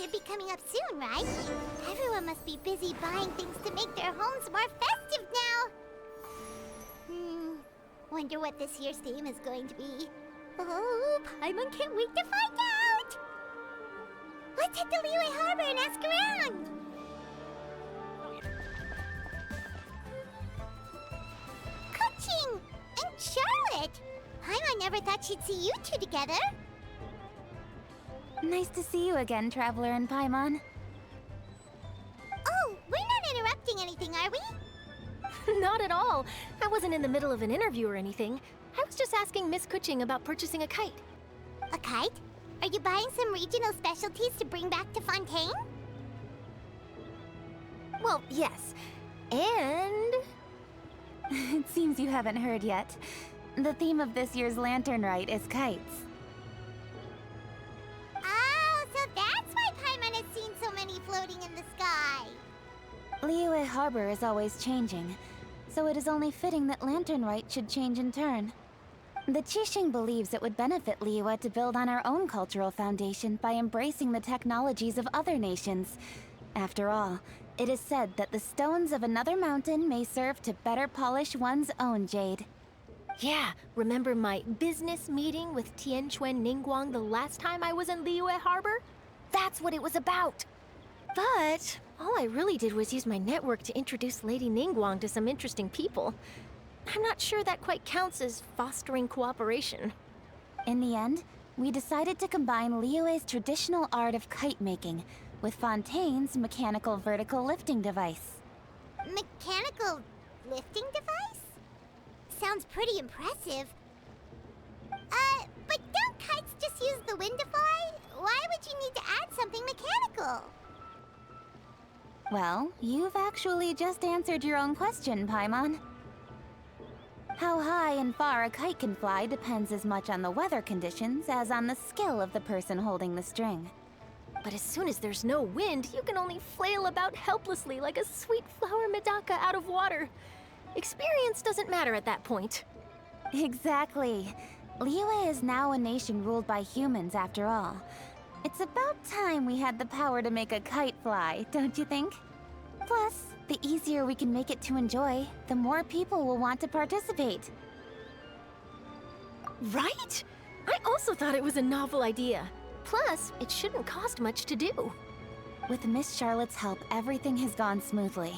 should be coming up soon, right? Everyone must be busy buying things to make their homes more festive now. Wonder what this year's theme is going to be. Oh, Paimon can't wait to find out! Let's head to Liyue Harbor and ask around! Kuching! And Charlotte! Paimon never thought she'd see you two together. Nice to see you again, Traveler and Paimon. Oh, we're not interrupting anything, are we? Not at all. I wasn't in the middle of an interview or anything. I was just asking Miss Kuching about purchasing a kite. A kite? Are you buying some regional specialties to bring back to Fontaine? Well, yes. And... It seems you haven't heard yet. The theme of this year's Lantern Rite is kites. Oh, so that's why Paimon has seen so many floating in the sky. Liyue Harbor is always changing, so it is only fitting that Lantern Rite should change in turn. The Qixing believes it would benefit Liyue to build on our own cultural foundation by embracing the technologies of other nations. After all, it is said that the stones of another mountain may serve to better polish one's own jade. yeah, remember my business meeting with Tianquan Ningguang the last time I was in Liyue Harbor? That's what it was about. But all I really did was use my network to introduce Lady Ningguang to some interesting people. I'm not sure that quite counts as fostering cooperation. In the end, we decided to combine Liyue's traditional art of kite making with Fontaine's mechanical vertical lifting device. Mechanical lifting device? Sounds pretty impressive. But don't kites just use the wind to fly? Why would you need to add something mechanical? Well, you've actually just answered your own question, Paimon. How high and far a kite can fly depends as much on the weather conditions as on the skill of the person holding the string. But as soon as there's no wind, you can only flail about helplessly like a sweet flower medaka out of water. Experience doesn't matter at that point. Exactly. Liyue is now a nation ruled by humans, after all. It's about time we had the power to make a kite fly, don't you think? Plus, the easier we can make it to enjoy, the more people will want to participate. Right? I also thought it was a novel idea. Plus, it shouldn't cost much to do. With Miss Charlotte's help, everything has gone smoothly.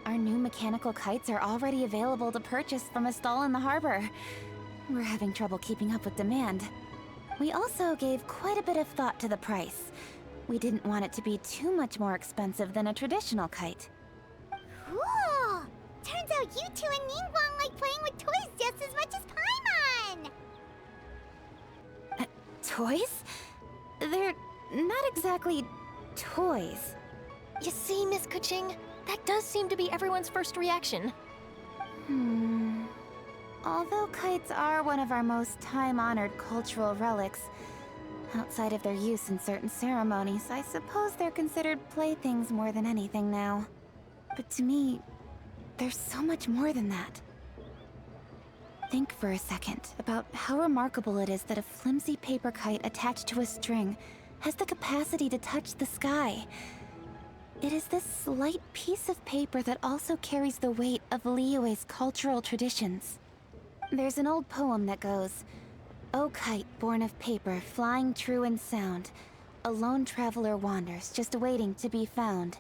Our new mechanical kites are already available to purchase from a stall in the harbor. We're having trouble keeping up with demand. We also gave quite a bit of thought to the price. We didn't want it to be too much more expensive than a traditional kite. Cool! Turns out you two and Ningguang like playing with toys just as much as Paimon! Toys? They're not exactly toys. You see, Miss Kuching? That does seem to be everyone's first reaction. Although kites are one of our most time-honored cultural relics, outside of their use in certain ceremonies, I suppose they're considered playthings more than anything now. But to me, there's so much more than that. Think for a second about how remarkable it is that a flimsy paper kite attached to a string has the capacity to touch the sky. It is this slight piece of paper that also carries the weight of Liyue's cultural traditions. There's an old poem that goes, "O kite born of paper, flying true in sound, a lone traveler wanders, just waiting to be found."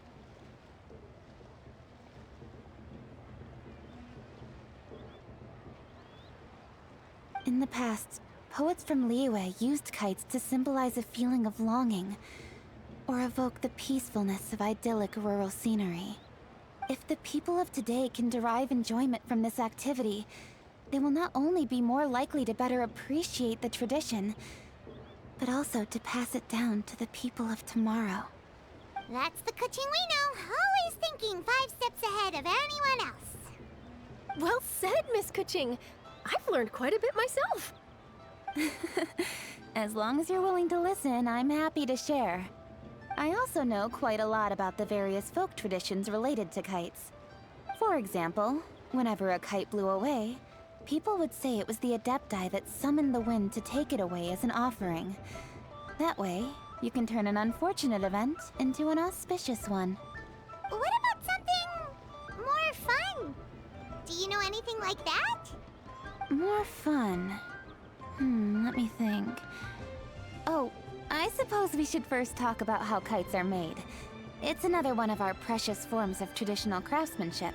In the past, poets from Liyue used kites to symbolize a feeling of longing, or evoke the peacefulness of idyllic rural scenery. If the people of today can derive enjoyment from this activity, they will not only be more likely to better appreciate the tradition, but also to pass it down to the people of tomorrow. That's the Kuching we know, always thinking 5 steps ahead of anyone else. Well said, Miss Kuching. I've learned quite a bit myself. As long as you're willing to listen, I'm happy to share. I also know quite a lot about the various folk traditions related to kites. For example, whenever a kite blew away, people would say it was the Adepti that summoned the wind to take it away as an offering. That way, You can turn an unfortunate event into an auspicious one. What about something more fun? Do you know anything like that? More fun. Let me think. Oh, I suppose we should first talk about how kites are made. It's another one of our precious forms of traditional craftsmanship.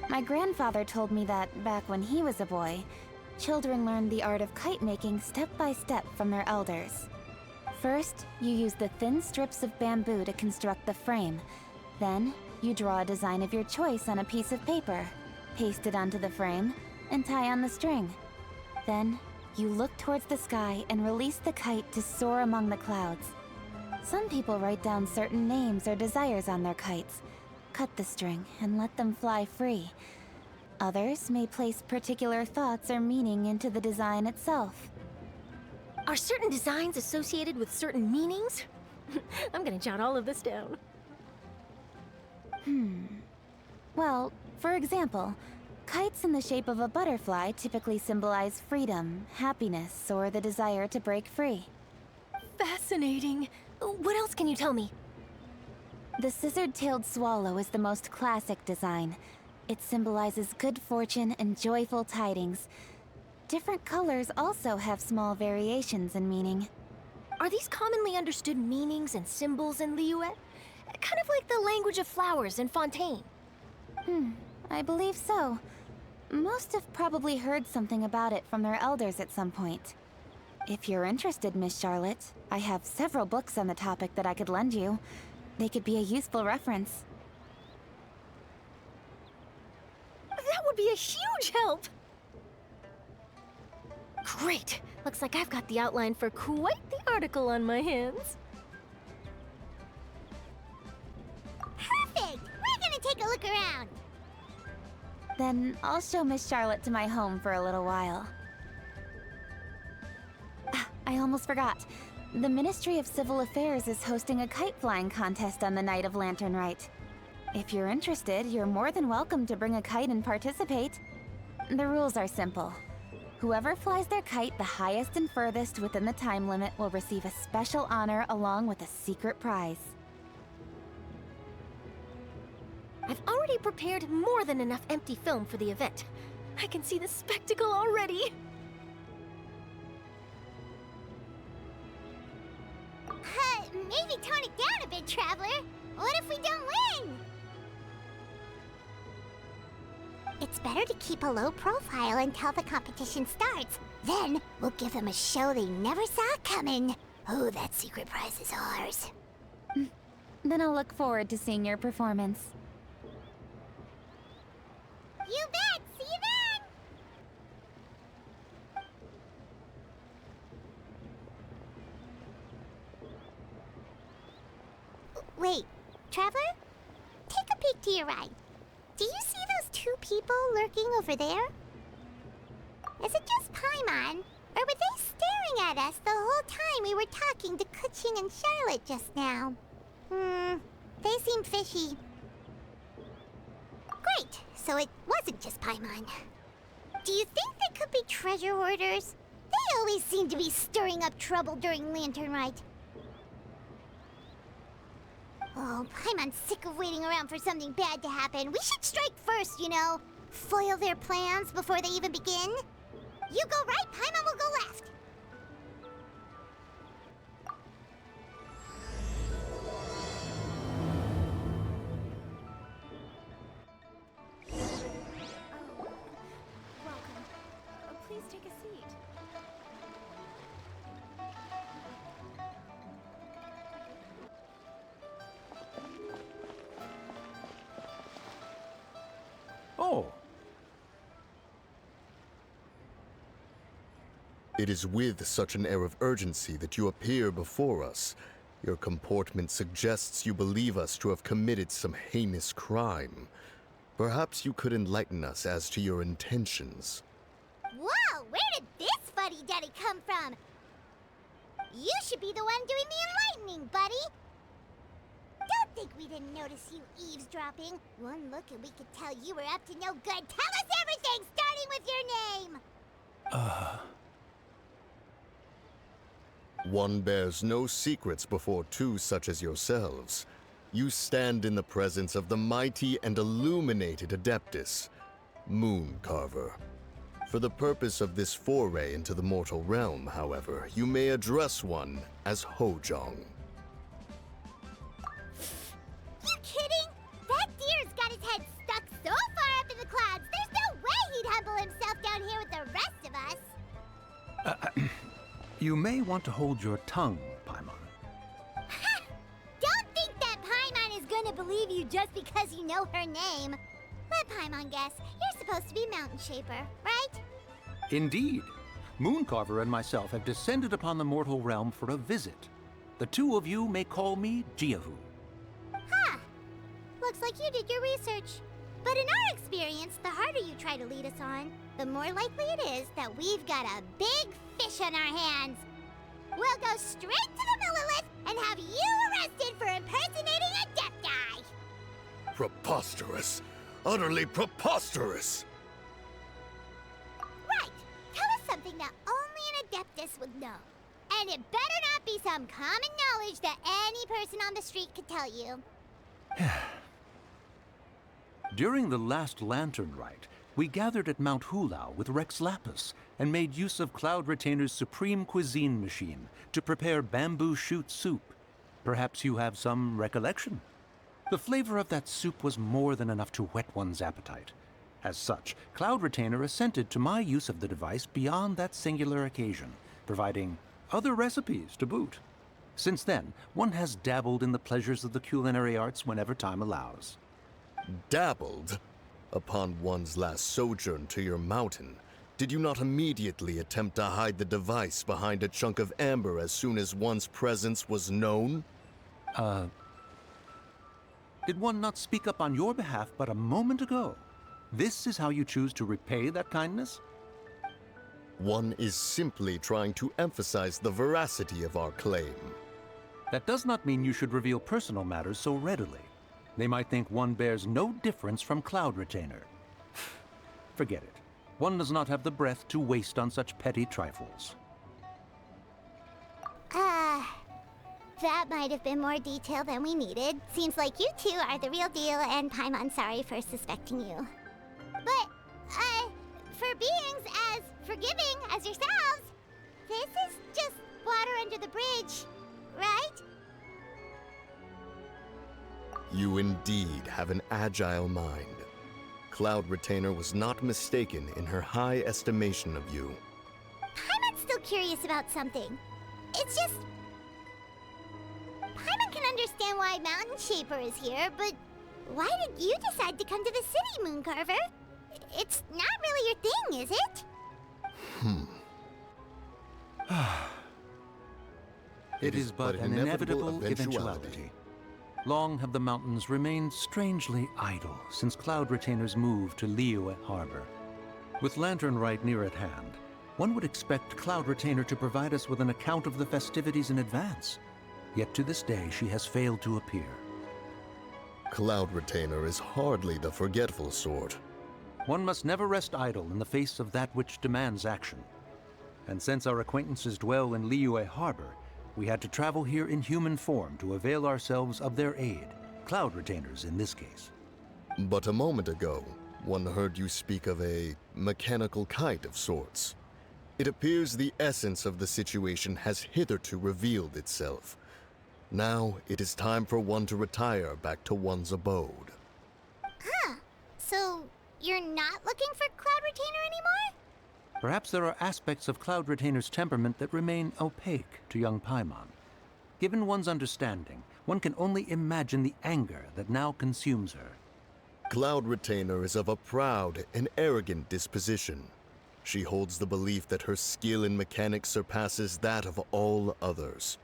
My grandfather told me that back when he was a boy, children learned the art of kite making step by step from their elders. First, you use the thin strips of bamboo to construct the frame. Then, you draw a design of your choice on a piece of paper, paste it onto the frame, and tie on the string. Then, you look towards the sky and release the kite to soar among the clouds. Some people write down certain names or desires on their kites, cut the string, and let them fly free. Others may place particular thoughts or meaning into the design itself. Are certain designs associated with certain meanings? I'm gonna jot all of this down. Well, for example, kites in the shape of a butterfly typically symbolize freedom, happiness, or the desire to break free. Fascinating. What else can you tell me? The scissored-tailed swallow is the most classic design. It symbolizes good fortune and joyful tidings. Different colors also have small variations in meaning. Are these commonly understood meanings and symbols in Liyue? Kind of like the language of flowers in Fontaine. I believe so. Most have probably heard something about it from their elders at some point. If you're interested, Miss Charlotte, I have several books on the topic that I could lend you. They could be a useful reference. That would be a huge help! Great! Looks like I've got the outline for quite the article on my hands. Perfect! We're gonna take a look around. Then I'll show Miss Charlotte to my home for a little while. I almost forgot. The Ministry of Civil Affairs is hosting a kite flying contest on the night of Lantern Rite. If you're interested, you're more than welcome to bring a kite and participate. The rules are simple. Whoever flies their kite the highest and furthest within the time limit will receive a special honor along with a secret prize. I've already prepared more than enough empty film for the event. I can see the spectacle already. Maybe tone it down a bit, Traveler. What if we don't win? It's better to keep a low profile until the competition starts. Then, we'll give them a show they never saw coming. Oh, that secret prize is ours. Then I'll look forward to seeing your performance. You bet! See you then! Wait, Traveler? Take a peek to your right. Do you see those two people lurking over there? Is it just Paimon? Or were they staring at us the whole time we were talking to Kuching and Charlotte just now? They seem fishy. Great, so it wasn't just Paimon. Do you think they could be treasure hoarders? They always seem to be stirring up trouble during Lantern Rite. Oh, Paimon's sick of waiting around for something bad to happen. We should strike first, you know. Foil their plans before they even begin. You go right, Paimon will go left. Welcome. Please take a seat. Oh. It is with such an air of urgency that you appear before us. Your comportment suggests you believe us to have committed some heinous crime. Perhaps you could enlighten us as to your intentions. Whoa, where did this fuddy-duddy come from? You should be the one doing the enlightening, buddy. Don't think we didn't notice you eavesdropping. One look and we could tell you were up to no good. Tell us everything, starting with your name. One bears no secrets before two such as yourselves. You stand in the presence of the mighty and illuminated Adeptus, Moon Carver. For the purpose of this foray into the mortal realm, however, you may address one as Hojong. You kidding? That deer's got his head stuck so far up in the clouds, there's no way he'd humble himself down here with the rest of us. You may want to hold your tongue, Paimon. Don't think that Paimon is gonna believe you just because you know her name. Let Paimon guess. You're supposed to be Mountain Shaper, right? Indeed. Mooncarver and myself have descended upon the mortal realm for a visit. The two of you may call me Jiahu. Huh. Looks like you did your research. But in our experience, the harder you try to lead us on, the more likely it is that we've got a big fish on our hands. We'll go straight to the Millilith and have you arrested for impersonating a Adepti! Preposterous! Utterly preposterous! Right! Tell us something that only an Adeptus would know. And it better not be some common knowledge that any person on the street could tell you. During the last Lantern Rite, we gathered at Mount Hulao with Rex Lapis and made use of Cloud Retainer's supreme cuisine machine to prepare bamboo shoot soup. Perhaps you have some recollection? The flavor of that soup was more than enough to whet one's appetite. As such, Cloud Retainer assented to my use of the device beyond that singular occasion, providing other recipes to boot. Since then, one has dabbled in the pleasures of the culinary arts whenever time allows. Dabbled? Upon one's last sojourn to your mountain, did you not immediately attempt to hide the device behind a chunk of amber as soon as one's presence was known? Did one not speak up on your behalf but a moment ago? This is how you choose to repay that kindness? One is simply trying to emphasize the veracity of our claim. That does not mean you should reveal personal matters so readily. They might think one bears no difference from Cloud Retainer. Forget it. One does not have the breath to waste on such petty trifles. That might have been more detail than we needed. Seems like you two are the real deal, and Paimon sorry for suspecting you. But, for beings as forgiving as yourselves, this is just water under the bridge, right? You indeed have an agile mind. Cloud Retainer was not mistaken in her high estimation of you. Paimon's still curious about something. It's just... Paimon can understand why Mountain Shaper is here, but why did you decide to come to the city, Mooncarver? It's not really your thing, is it? It is but an inevitable eventuality. Long have the mountains remained strangely idle since Cloud Retainer's move to Liyue Harbor. With Lantern Rite near at hand, one would expect Cloud Retainer to provide us with an account of the festivities in advance. Yet to this day, she has failed to appear. Cloud Retainer is hardly the forgetful sort. One must never rest idle in the face of that which demands action. And since our acquaintances dwell in Liyue Harbor, we had to travel here in human form to avail ourselves of their aid, Cloud Retainers in this case. But a moment ago, one heard you speak of a mechanical kite of sorts. It appears the essence of the situation has hitherto revealed itself. Now it is time for one to retire back to one's abode. Huh. So, you're not looking for Cloud Retainer anymore? Perhaps there are aspects of Cloud Retainer's temperament that remain opaque to young Paimon. Given one's understanding, one can only imagine the anger that now consumes her. Cloud Retainer is of a proud and arrogant disposition. She holds the belief that her skill in mechanics surpasses that of all others.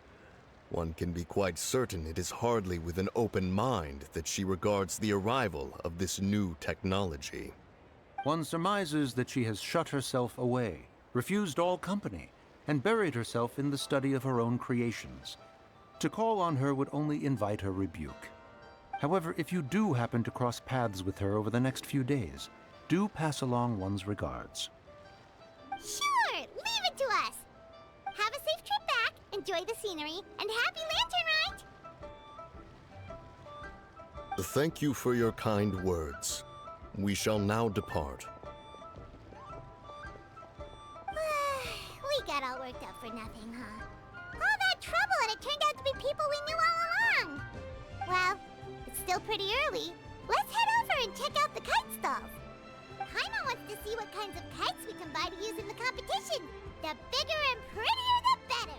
One can be quite certain it is hardly with an open mind that she regards the arrival of this new technology. One surmises that she has shut herself away, refused all company, and buried herself in the study of her own creations. To call on her would only invite her rebuke. However, if you do happen to cross paths with her over the next few days, do pass along one's regards. Sure, leave it to us. Have a safe trip back, and enjoy the scenery, and happy lantern ride! Thank you for your kind words. We shall now depart. We got all worked up for nothing, huh? All that trouble and it turned out to be people we knew all along! Well, it's still pretty early. Let's head over and check out the kite stalls. Paimon wants to see what kinds of kites we can buy to use in the competition. The bigger and prettier, the better.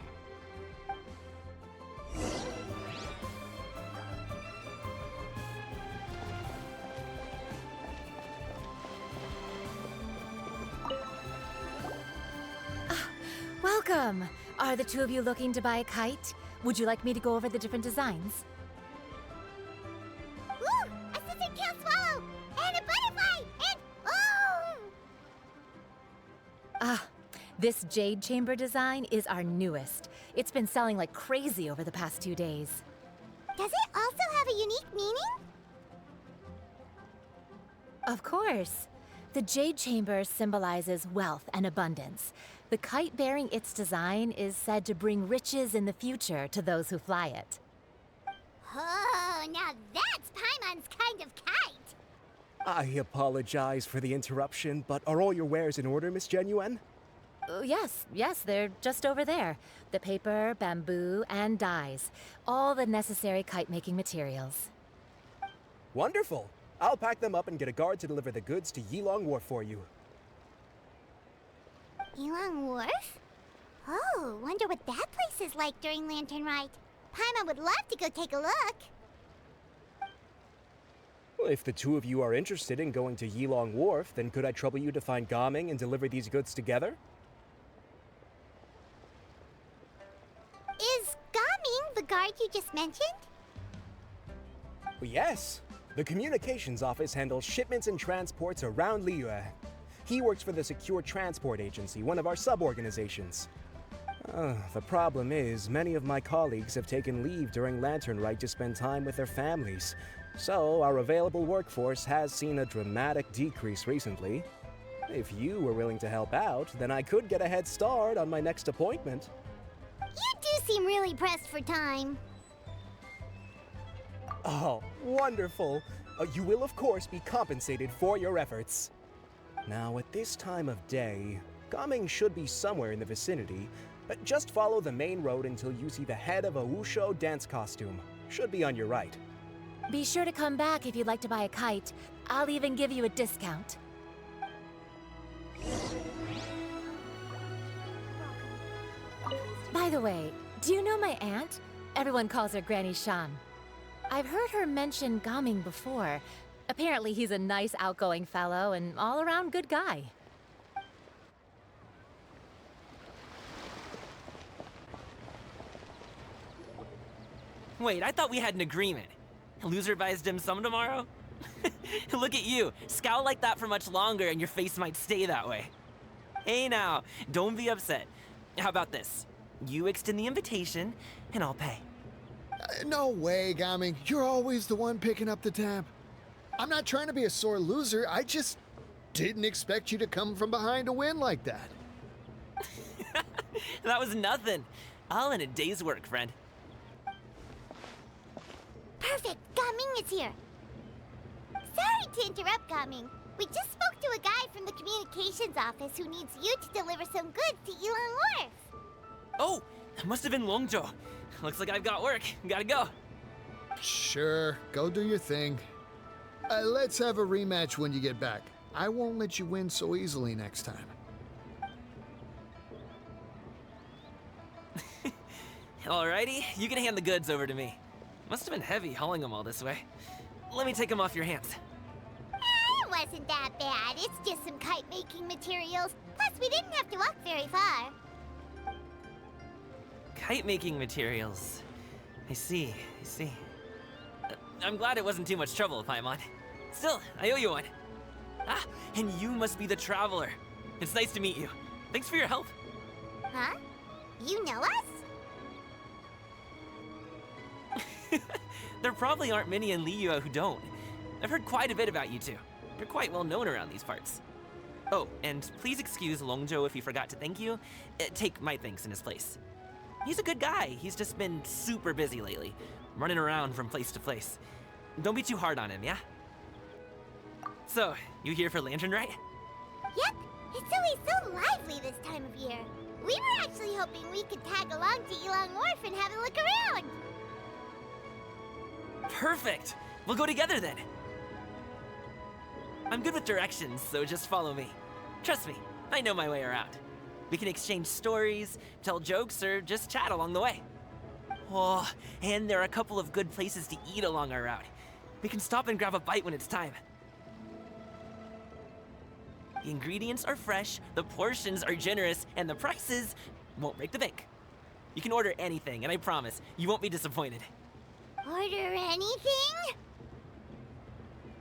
Welcome! Are the two of you looking to buy a kite? Would you like me to go over the different designs? Ooh, a scissor-tail swallow! And a butterfly! And oh! This jade chamber design is our newest. It's been selling like crazy over the past 2 days. Does it also have a unique meaning? Of course. The jade chamber symbolizes wealth and abundance. The kite bearing its design is said to bring riches in the future to those who fly it. Oh, now that's Paimon's kind of kite! I apologize for the interruption, but are all your wares in order, Miss Genuine? Yes, they're just over there. The paper, bamboo, and dyes. All the necessary kite-making materials. Wonderful! I'll pack them up and get a guard to deliver the goods to Yilong Wharf for you. Yilong Wharf? Oh, wonder what that place is like during Lantern Rite. Paimon would love to go take a look. Well, if the two of you are interested in going to Yilong Wharf, then could I trouble you to find Gaming and deliver these goods together? Is Gaming the guard you just mentioned? Well, yes. The communications office handles shipments and transports around Liyue. He works for the Secure Transport Agency, one of our sub-organizations. The problem is, many of my colleagues have taken leave during Lantern Rite to spend time with their families. So, our available workforce has seen a dramatic decrease recently. If you were willing to help out, then I could get a head start on my next appointment. You do seem really pressed for time. Oh, wonderful! You will, of course, be compensated for your efforts. Now, at this time of day, Gaming should be somewhere in the vicinity. Just follow the main road until you see the head of a Wushu dance costume. Should be on your right. Be sure to come back if you'd like to buy a kite. I'll even give you a discount. By the way, do you know my aunt? Everyone calls her Granny Shan. I've heard her mention Gaming before. Apparently he's a nice, outgoing fellow and all-around good guy. Wait, I thought we had an agreement. Loser buys dim sum tomorrow? Look at you. Scowl like that for much longer and your face might stay that way. Hey now, don't be upset. How about this? You extend the invitation, and I'll pay. No way, Gaming. You're always the one picking up the tab. I'm not trying to be a sore loser. I just didn't expect you to come from behind to win like that. That was nothing. All in a day's work, friend. Perfect, Gaming is here. Sorry to interrupt, Gaming. We just spoke to a guy from the communications office who needs you to deliver some goods to Yilong Wharf. Oh, it must have been Longzhou. Looks like I've got work. Gotta go. Sure, go do your thing. Let's have a rematch when you get back. I won't let you win so easily next time. Alrighty, you can hand the goods over to me. Must have been heavy hauling them all this way. Let me take them off your hands. It wasn't that bad. It's just some kite-making materials. Plus, we didn't have to walk very far. Kite-making materials. I see. I'm glad it wasn't too much trouble, Paimon. Still, I owe you one. Ah, and you must be the traveler. It's nice to meet you. Thanks for your help. Huh? You know us? There probably aren't many in Liyue who don't. I've heard quite a bit about you two. You're quite well known around these parts. Oh, and please excuse Longzhou if he forgot to thank you. Take my thanks in his place. He's a good guy. He's just been super busy lately, running around from place to place. Don't be too hard on him, yeah? So, you here for Lantern Rite? Yep, it's always so lively this time of year. We were actually hoping we could tag along to Elong Wharf and have a look around. Perfect! We'll go together then. I'm good with directions, so just follow me. Trust me, I know my way around. We can exchange stories, tell jokes, or just chat along the way. Oh, and there are a couple of good places to eat along our route. We can stop and grab a bite when it's time. The ingredients are fresh, the portions are generous, and the prices won't break the bank. You can order anything, and I promise, you won't be disappointed. Order anything?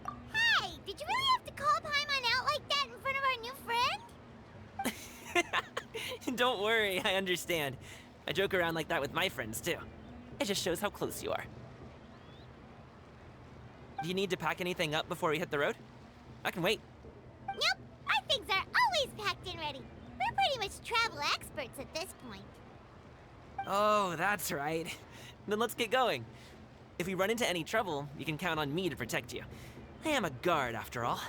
Hey, did you really have to call Paimon out like that in front of our new friend? Don't worry, I understand. I joke around like that with my friends, too. It just shows how close you are. Do you need to pack anything up before we hit the road? I can wait. Nope, our things are always packed and ready. We're pretty much travel experts at this point. Oh, that's right. Then let's get going. If we run into any trouble, you can count on me to protect you. I am a guard, after all.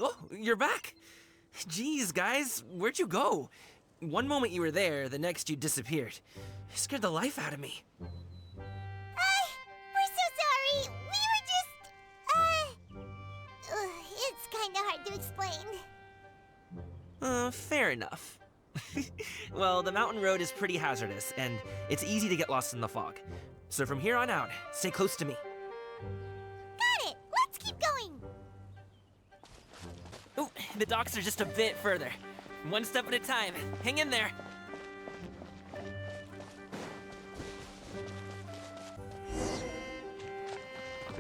Oh, you're back. Jeez, guys, where'd you go? One moment you were there, the next you disappeared. You scared the life out of me. We're so sorry. We were just, it's kinda hard to explain. Fair enough. Well, the mountain road is pretty hazardous, and it's easy to get lost in the fog. So from here on out, stay close to me. Got it. Let's keep going. Oh, the docks are just a bit further. One step at a time. Hang in there.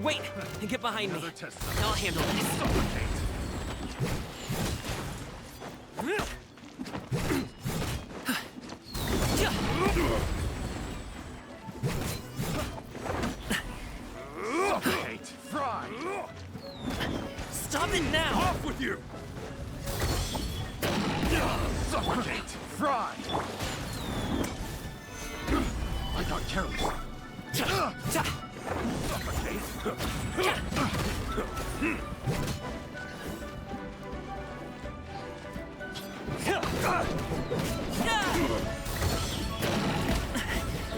Wait, get behind me. I'll handle this. Suffocate! Fry! Stop it now! Off with you! Suffocate! Fry! I got careless. Suffocate!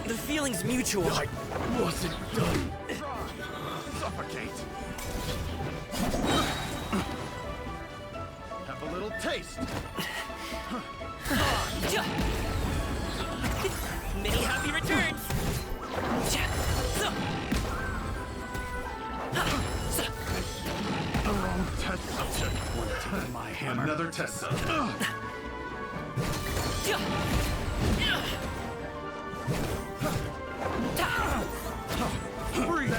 The feeling's mutual. I wasn't done. Suffocate! Have a little taste. Many happy returns. The wrong test subject. One time my hammer. Another test subject. Breathe.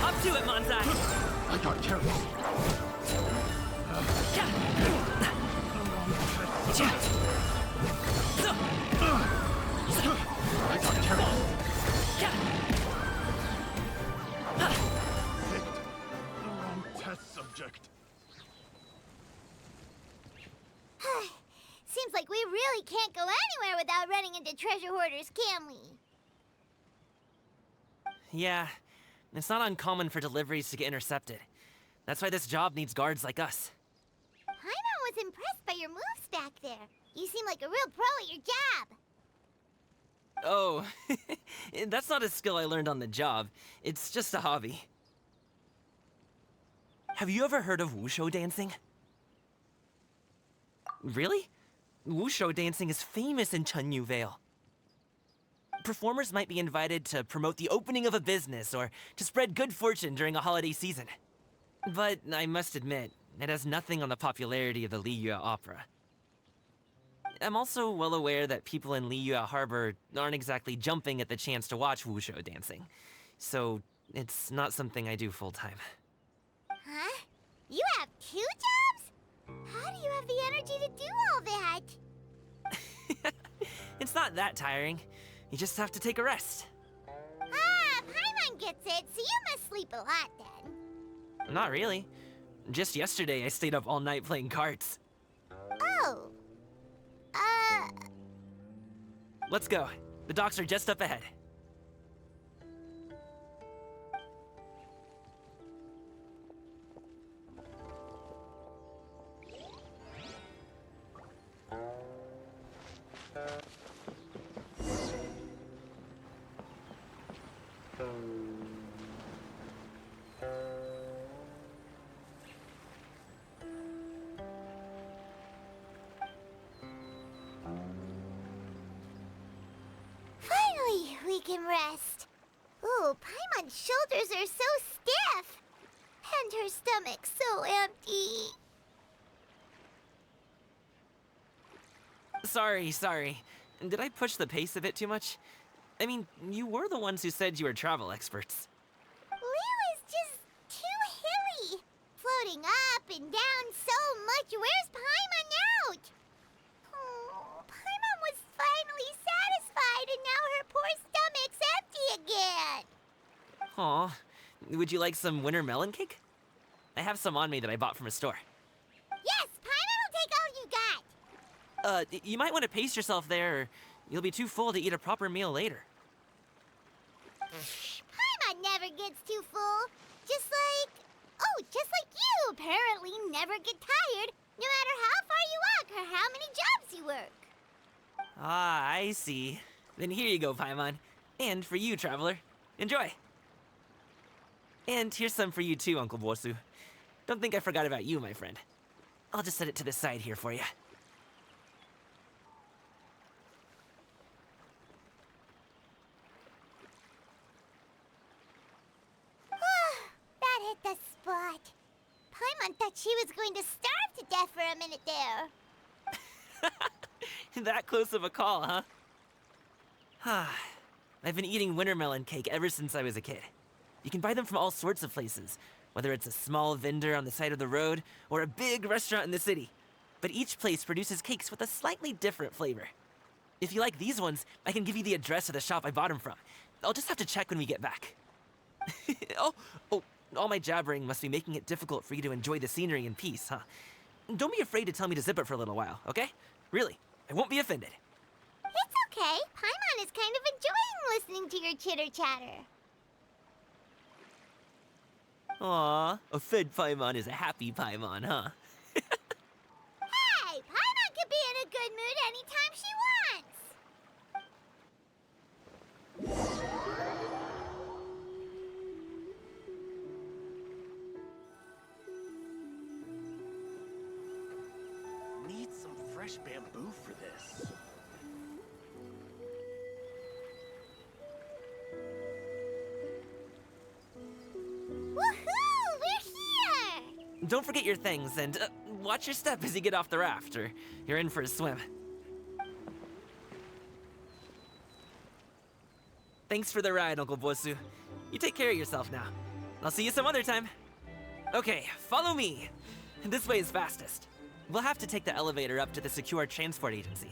Up to it, Manzai. I got careless. I got careless. Picked the wrong test subject. Seems like we really can't go anywhere without running into treasure hoarders, can we? Yeah, it's not uncommon for deliveries to get intercepted. That's why this job needs guards like us. Paimon was impressed by your moves back there. You seem like a real pro at your job. Oh, that's not a skill I learned on the job. It's just a hobby. Have you ever heard of wushu dancing? Really? Wushu dancing is famous in Chunyu Vale. Performers might be invited to promote the opening of a business or to spread good fortune during a holiday season. But I must admit, it has nothing on the popularity of the Liyue Opera. I'm also well aware that people in Liyue Harbor aren't exactly jumping at the chance to watch wushu dancing. So, it's not something I do full-time. Huh? You have 2 jobs? How do you have the energy to do all that? It's not that tiring. You just have to take a rest. Ah, Paimon gets it, so you must sleep a lot then. Not really. Just yesterday, I stayed up all night playing cards. Oh. Let's go. The docks are just up ahead. Finally, we can rest. Ooh, Paimon's shoulders are so stiff. And her stomach so empty. Sorry. Did I push the pace a bit too much? I mean, you were the ones who said you were travel experts. Liu is just too hilly. Floating up and down so much. Where's Paimon out? Oh, Paimon was finally satisfied and now her poor stomach's empty again. Aw, would you like some winter melon cake? I have some on me that I bought from a store. Yes, Paimon will take all you got. You might want to pace yourself there, or You'll be too full to eat a proper meal later. Paimon never gets too full. Just like you apparently never get tired, no matter how far you walk or how many jobs you work. Ah, I see. Then here you go, Paimon. And for you, Traveler. Enjoy. And here's some for you too, Uncle Bosu. Don't think I forgot about you, my friend. I'll just set it to the side here for you. That hit the spot. Paimon thought she was going to starve to death for a minute there. That close of a call, huh? I've been eating wintermelon cake ever since I was a kid. You can buy them from all sorts of places, whether it's a small vendor on the side of the road or a big restaurant in the city. But each place produces cakes with a slightly different flavor. If you like these ones, I can give you the address of the shop I bought them from. I'll just have to check when we get back. Oh, all my jabbering must be making it difficult for you to enjoy the scenery in peace, huh? Don't be afraid to tell me to zip it for a little while, okay? Really, I won't be offended. It's okay. Paimon is kind of enjoying listening to your chitter-chatter. Aw, a fed Paimon is a happy Paimon, huh? Hey, Paimon can be in a good mood anytime she wants. Need some fresh bamboo for this. Woohoo! We're here! Don't forget your things, and watch your step as you get off the raft, or you're in for a swim. Thanks for the ride, Uncle Bosu. You take care of yourself now. I'll see you some other time. Okay, follow me. This way is fastest. We'll have to take the elevator up to the secure transport agency.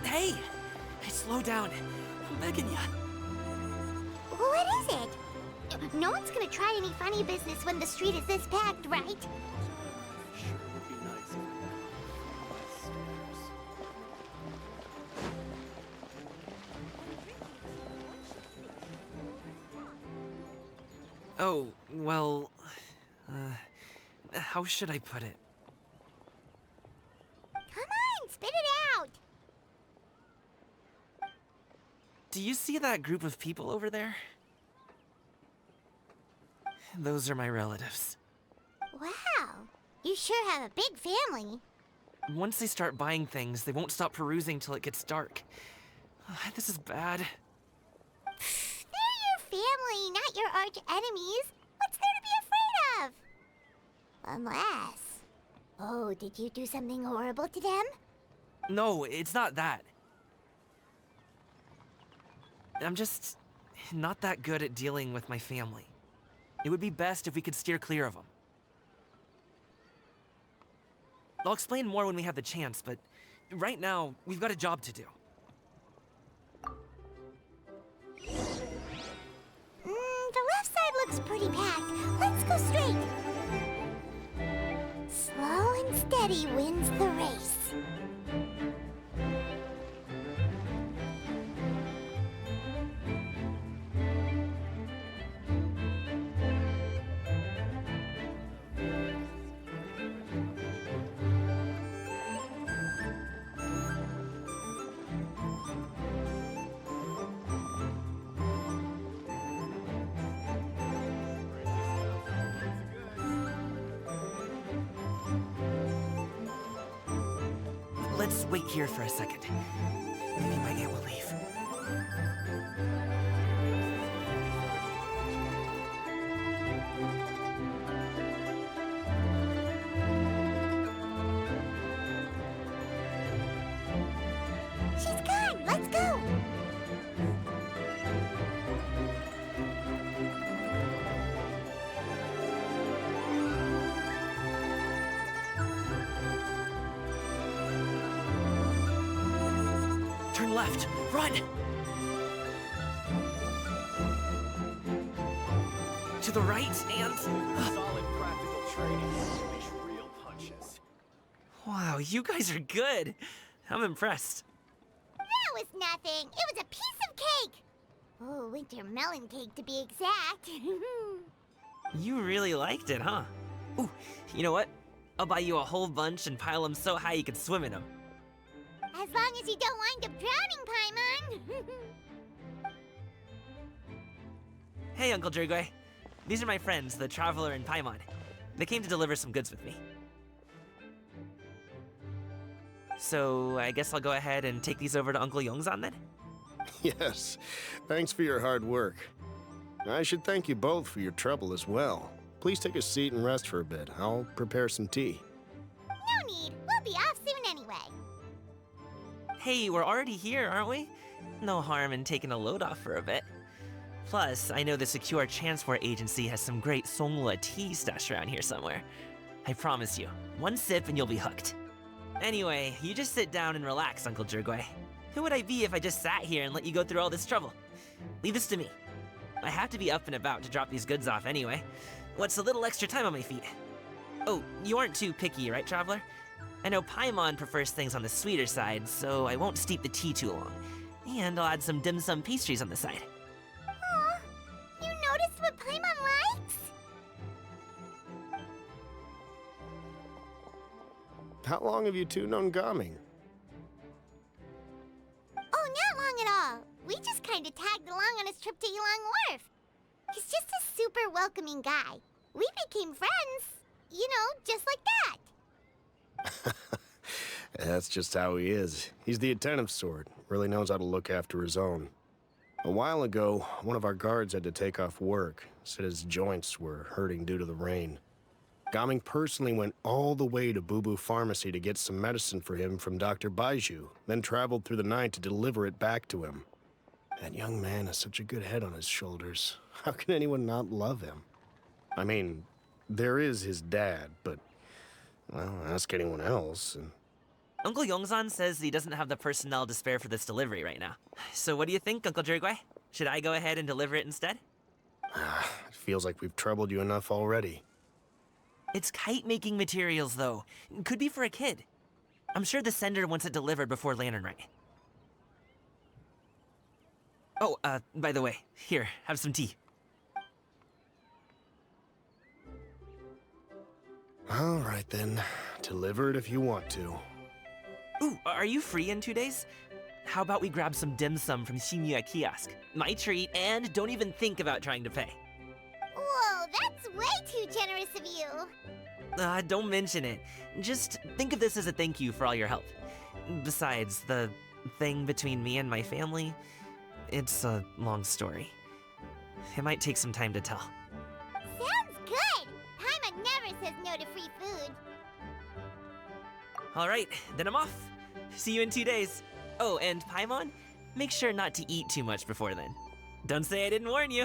Hey! Slow down. I'm begging ya. What is it? No one's gonna try any funny business when the street is this packed, right? Sure would be nice if Oh, well... how should I put it? Come on, spit it out! Do you see that group of people over there? Those are my relatives. Wow, you sure have a big family. Once they start buying things, they won't stop perusing till it gets dark. This is bad. They're your family, not your arch enemies. What's there to be afraid of? Unless... Oh, did you do something horrible to them? No, it's not that. I'm just not that good at dealing with my family. It would be best if we could steer clear of them. I'll explain more when we have the chance, but right now, we've got a job to do. The left side looks pretty packed. Let's go straight. Slow and steady wins the race. Let's wait here for a second. Maybe my aunt will leave. She's gone. Let's go. Turn left. Run! to the right, and... Solid practical training to unleash real punches. Wow, you guys are good. I'm impressed. That was nothing. It was a piece of cake. Oh, winter melon cake to be exact. You really liked it, huh? Ooh, you know what? I'll buy you a whole bunch and pile them so high you can swim in them. As long as you don't wind up drowning, Paimon. Hey, Uncle Jirgwe. These are my friends, the Traveler and Paimon. They came to deliver some goods with me. So, I guess I'll go ahead and take these over to Uncle Yongzan then? Yes, thanks for your hard work. I should thank you both for your trouble as well. Please take a seat and rest for a bit. I'll prepare some tea. No need. We'll be off soon anyway. Hey, we're already here, aren't we? No harm in taking a load off for a bit. Plus, I know the Secure Transport Agency has some great Songhua tea stashed around here somewhere. I promise you, one sip and you'll be hooked. Anyway, you just sit down and relax, Uncle Jirgwe. Who would I be if I just sat here and let you go through all this trouble? Leave this to me. I have to be up and about to drop these goods off anyway. What's a little extra time on my feet? Oh, you aren't too picky, right, Traveler? I know Paimon prefers things on the sweeter side, so I won't steep the tea too long. And I'll add some dim sum pastries on the side. Aw, you noticed what Paimon likes? How long have you two known Gaming? Oh, not long at all. We just kind of tagged along on his trip to Yulong Wharf. He's just a super welcoming guy. We became friends, you know, just like that. That's just how he is. He's the attentive sort, really knows how to look after his own. A while ago, one of our guards had to take off work, said his joints were hurting due to the rain. Gaming personally went all the way to Boo Boo Pharmacy to get some medicine for him from Dr. Baiju, then traveled through the night to deliver it back to him. That young man has such a good head on his shoulders. How can anyone not love him? I mean, there is his dad, but, well, ask anyone else, and... Uncle Yongzan says he doesn't have the personnel to spare for this delivery right now. So what do you think, Uncle Jirgwe? Should I go ahead and deliver it instead? It feels like we've troubled you enough already. It's kite-making materials, though. Could be for a kid. I'm sure the sender wants it delivered before Lantern Rite. Oh, by the way, here, have some tea. All right, then. Deliver it if you want to. Ooh, are you free in 2 days? How about we grab some dim sum from Shinya Kiosk? My treat, and don't even think about trying to pay. Whoa, that's way too generous of you. Don't mention it. Just think of this as a thank you for all your help. Besides, the thing between me and my family, it's a long story. It might take some time to tell. Sounds good. Paimon never says no to free food. All right, then I'm off. See you in 2 days. Oh, and Paimon, make sure not to eat too much before then. Don't say I didn't warn you.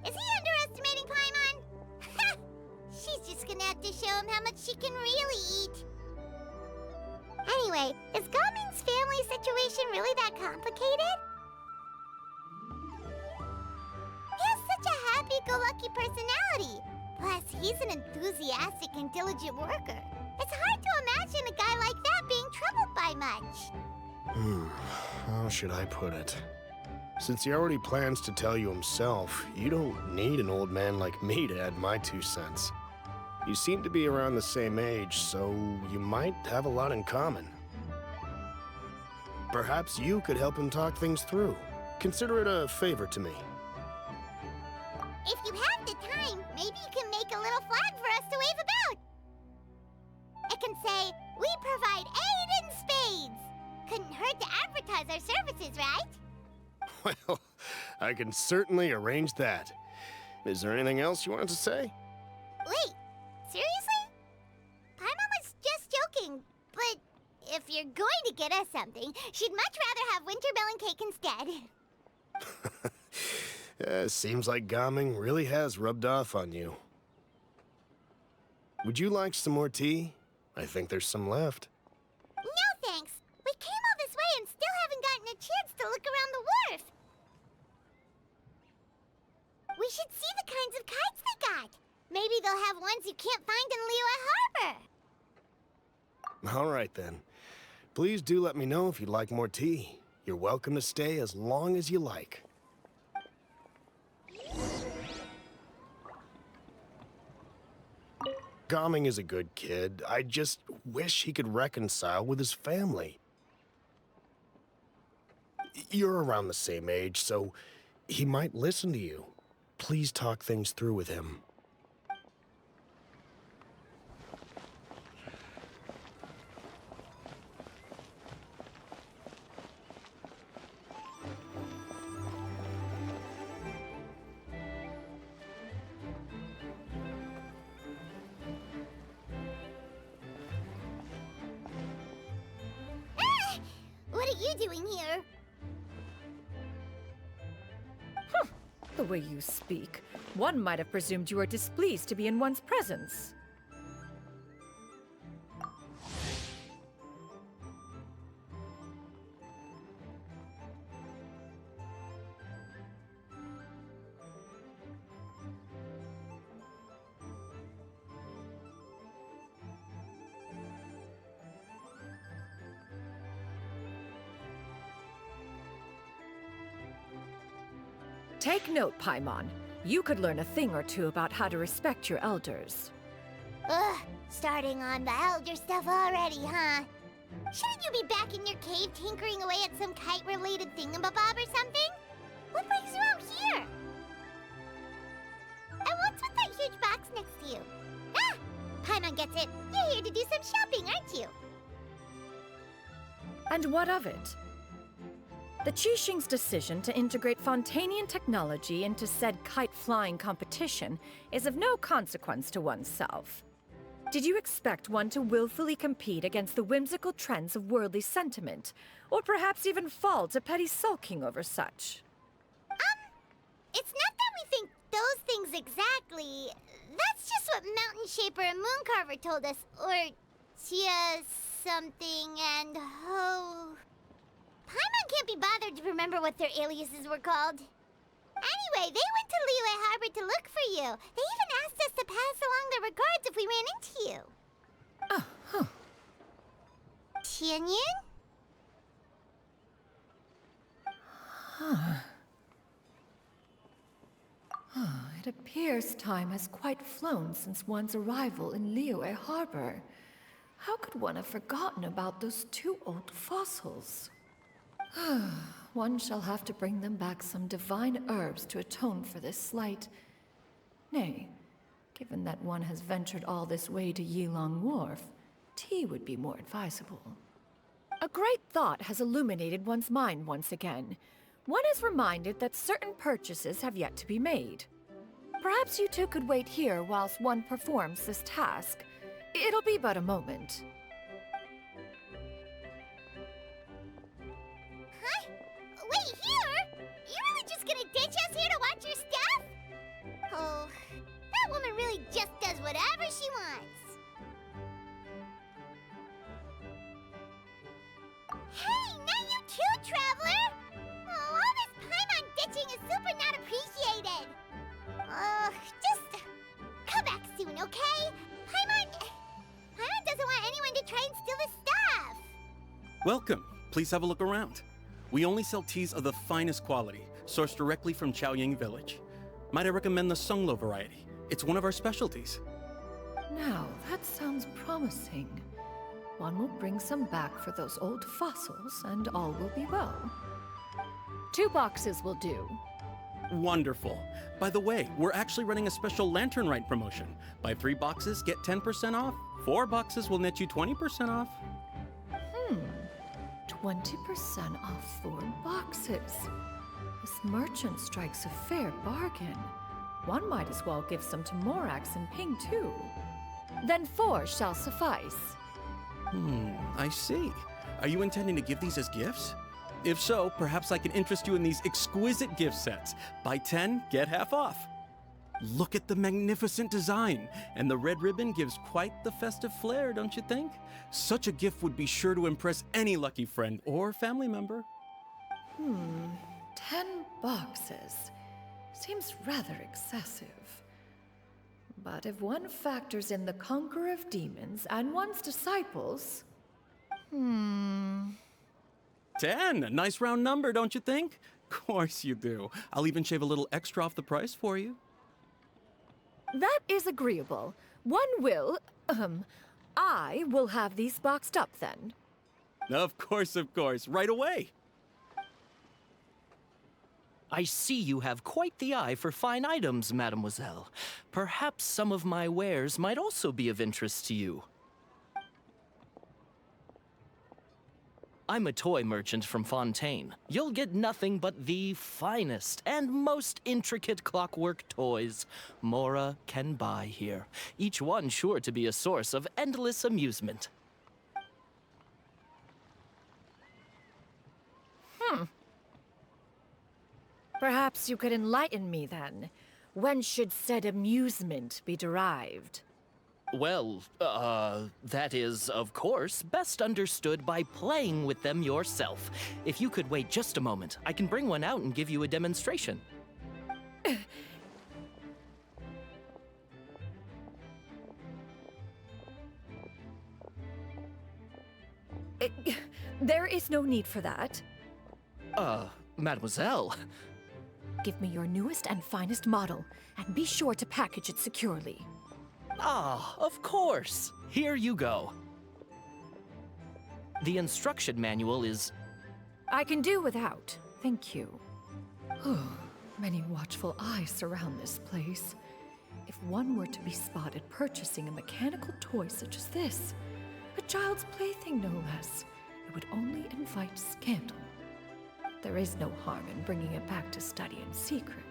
Is he underestimating Paimon? She's just gonna have to show him how much she can really eat. Anyway, is Gaming's family situation really that complicated? He has such a happy-go-lucky personality. Plus, he's an enthusiastic and diligent worker. It's hard to imagine a guy like that being troubled by much. How should I put it? Since he already plans to tell you himself, you don't need an old man like me to add my 2 cents. You seem to be around the same age, so you might have a lot in common. Perhaps you could help him talk things through. Consider it a favor to me. If you have the time, maybe you can make a little flag for us to wave about. It can say, "We provide aid in spades." Couldn't hurt to advertise our services, right? Well, I can certainly arrange that. Is there anything else you wanted to say? Wait, seriously? Paimon was just joking, but if you're going to get us something, she'd much rather have winter melon cake instead. Seems like Gaming really has rubbed off on you. Would you like some more tea? I think there's some left. No thanks. We came all this way and still haven't gotten a chance to look around the wharf. We should see the kinds of kites they got. Maybe they'll have ones you can't find in Liyue Harbor. All right, then. Please do let me know if you'd like more tea. You're welcome to stay as long as you like. Gaming is a good kid. I just wish he could reconcile with his family. You're around the same age, so he might listen to you. Please talk things through with him. What are you doing here? The way you speak, one might have presumed you were displeased to be in one's presence. Take note, Paimon. You could learn a thing or two about how to respect your elders. Ugh, starting on the elder stuff already, huh? Shouldn't you be back in your cave tinkering away at some kite-related thingamabob or something? What brings you out here? And what's with that huge box next to you? Ah! Paimon gets it. You're here to do some shopping, aren't you? And what of it? The Qixing's decision to integrate Fontanian technology into said kite-flying competition is of no consequence to oneself. Did you expect one to willfully compete against the whimsical trends of worldly sentiment, or perhaps even fall to petty sulking over such? It's not that we think those things exactly. That's just what Mountain Shaper and Mooncarver told us, or Tia something and Ho... Paimon can't be bothered to remember what their aliases were called. Anyway, they went to Liyue Harbor to look for you. They even asked us to pass along their regards if we ran into you. Oh, huh. Tianyin? It appears time has quite flown since one's arrival in Liyue Harbor. How could one have forgotten about those two old fossils? One shall have to bring them back some divine herbs to atone for this slight. Nay, given that one has ventured all this way to Yilong Wharf, tea would be more advisable. A great thought has illuminated one's mind once again. One is reminded that certain purchases have yet to be made. Perhaps you two could wait here whilst one performs this task. It'll be but a moment. Huh? Wait, here? You really just gonna ditch us here to watch your stuff? Oh, that woman really just does whatever she wants. Hey, not you too, Traveler! Oh, all this Paimon ditching is super not appreciated. Just come back soon, okay? Paimon doesn't want anyone to try and steal his stuff. Welcome. Please have a look around. We only sell teas of the finest quality, sourced directly from Chaoying Village. Might I recommend the Sunglo variety? It's one of our specialties. Now, that sounds promising. One will bring some back for those old fossils, and all will be well. 2 boxes will do. Wonderful. By the way, we're actually running a special Lantern Rite promotion. Buy 3 boxes, get 10% off. 4 boxes will net you 20% off. 20% off 4 boxes. This merchant strikes a fair bargain. One might as well give some to Morax and Ping too. Then 4 shall suffice. I see. Are you intending to give these as gifts? If so, perhaps I can interest you in these exquisite gift sets. Buy 10, get half off. Look at the magnificent design, and the red ribbon gives quite the festive flair, don't you think? Such a gift would be sure to impress any lucky friend or family member. 10 boxes. seems rather excessive. But if one factors in the conqueror of demons and one's disciples... 10. Nice round number, don't you think? Course you do. I'll even shave a little extra off the price for you. That is agreeable. I will have these boxed up then. Of course, right away. I see you have quite the eye for fine items, mademoiselle. Perhaps some of my wares might also be of interest to you. I'm a toy merchant from Fontaine. You'll get nothing but the finest and most intricate clockwork toys Mora can buy here. Each one sure to be a source of endless amusement. Perhaps you could enlighten me then. When should said amusement be derived? Well, that is, of course, best understood by playing with them yourself. If you could wait just a moment, I can bring one out and give you a demonstration. There is no need for that. Mademoiselle. Give me your newest and finest model, and be sure to package it securely. Ah, of course. Here you go. The instruction manual is... I can do without, thank you. Many watchful eyes surround this place. If one were to be spotted purchasing a mechanical toy such as this, a child's plaything no less, it would only invite scandal. There is no harm in bringing it back to study in secret.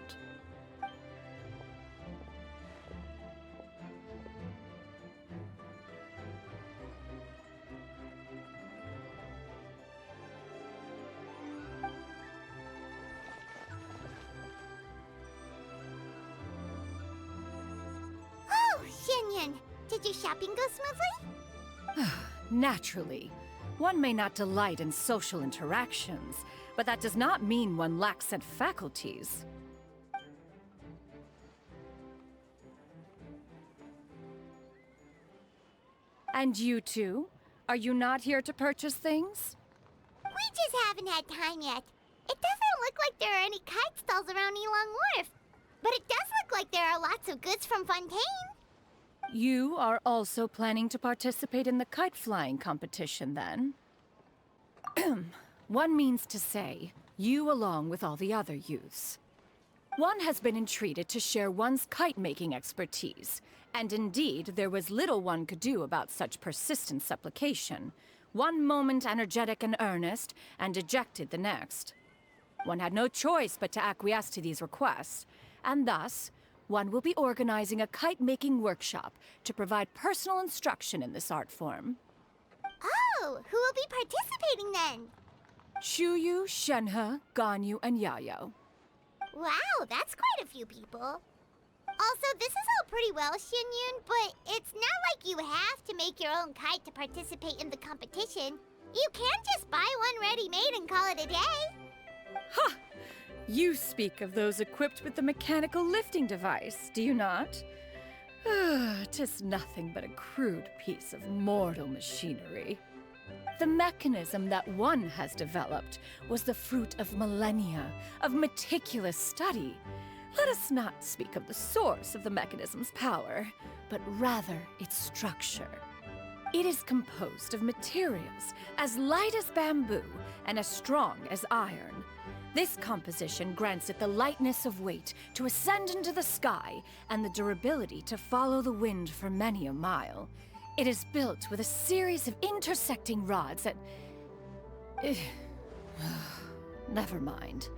Oh, Xianyan, did your shopping go smoothly? Naturally. One may not delight in social interactions, but that does not mean one lacks said faculties. And you two? Are you not here to purchase things? We just haven't had time yet. It doesn't look like there are any kite stalls around Elong Wharf, but it does look like there are lots of goods from Fontaine. You are also planning to participate in the kite flying competition, then? One means to say, you along with all the other youths. One has been entreated to share one's kite-making expertise, and indeed, there was little one could do about such persistent supplication. One moment energetic and earnest, and dejected the next. One had no choice but to acquiesce to these requests, and thus, one will be organizing a kite-making workshop to provide personal instruction in this art form. Oh, who will be participating then? Shuyu, Shenhe, Ganyu, and Yayo. Wow, that's quite a few people. Also, this is all pretty well, Xianyun, but it's not like you have to make your own kite to participate in the competition. You can just buy one ready-made and call it a day. Ha! You speak of those equipped with the mechanical lifting device, do you not? 'Tis nothing but a crude piece of mortal machinery. The mechanism that one has developed was the fruit of millennia of meticulous study. Let us not speak of the source of the mechanism's power, but rather its structure. It is composed of materials as light as bamboo and as strong as iron. This composition grants it the lightness of weight to ascend into the sky and the durability to follow the wind for many a mile. It is built with a series of intersecting rods that... Never mind.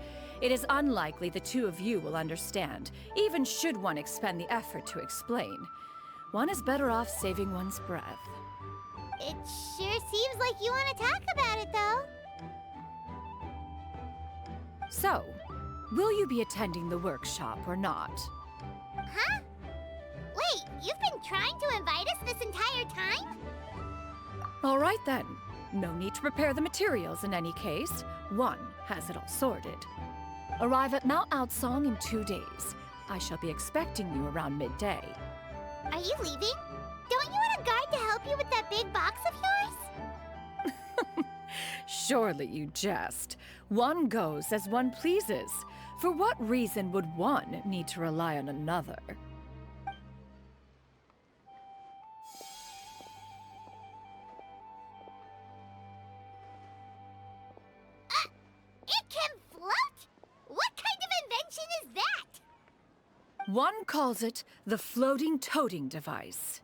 It is unlikely the two of you will understand, even should one expend the effort to explain. One is better off saving one's breath. It sure seems like you want to talk about it, though. So, will you be attending the workshop or not? Huh? Wait, you've been trying to invite us this entire time? All right then. No need to prepare the materials in any case. One has it all sorted. Arrive at Mount Outsong in 2 days. I shall be expecting you around midday. Are you leaving? Don't you want a guard to help you with that big box of yours? Surely you jest. One goes as one pleases. For what reason would one need to rely on another? It can float? What kind of invention is that? One calls it the floating toting device.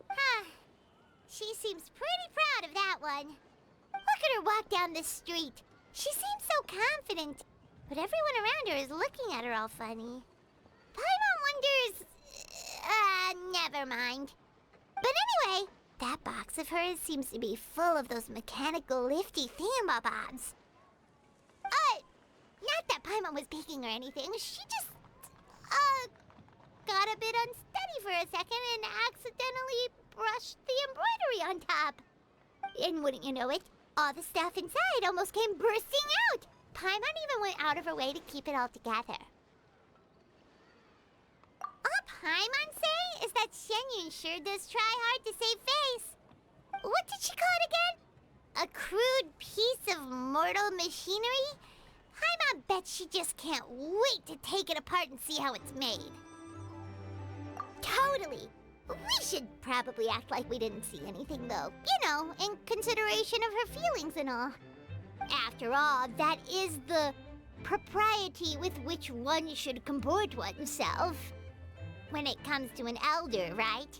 Huh. She seems pretty proud of that one. Look at her walk down the street. She seems so confident, but everyone around her is looking at her all funny. Paimon wonders... never mind. But anyway, that box of hers seems to be full of those mechanical lifty thingamabobs. Not that Paimon was peeking or anything. She just, got a bit unsteady for a second and accidentally brushed the embroidery on top. And wouldn't you know it, all the stuff inside almost came bursting out. Paimon even went out of her way to keep it all together. All Paimon say is that Shenyun sure does try hard to save face. What did she call it again? A crude piece of mortal machinery? Paimon bets she just can't wait to take it apart and see how it's made. Totally. We should probably act like we didn't see anything, though. You know, in consideration of her feelings and all. After all, that is the propriety with which one should comport oneself. When it comes to an elder, right?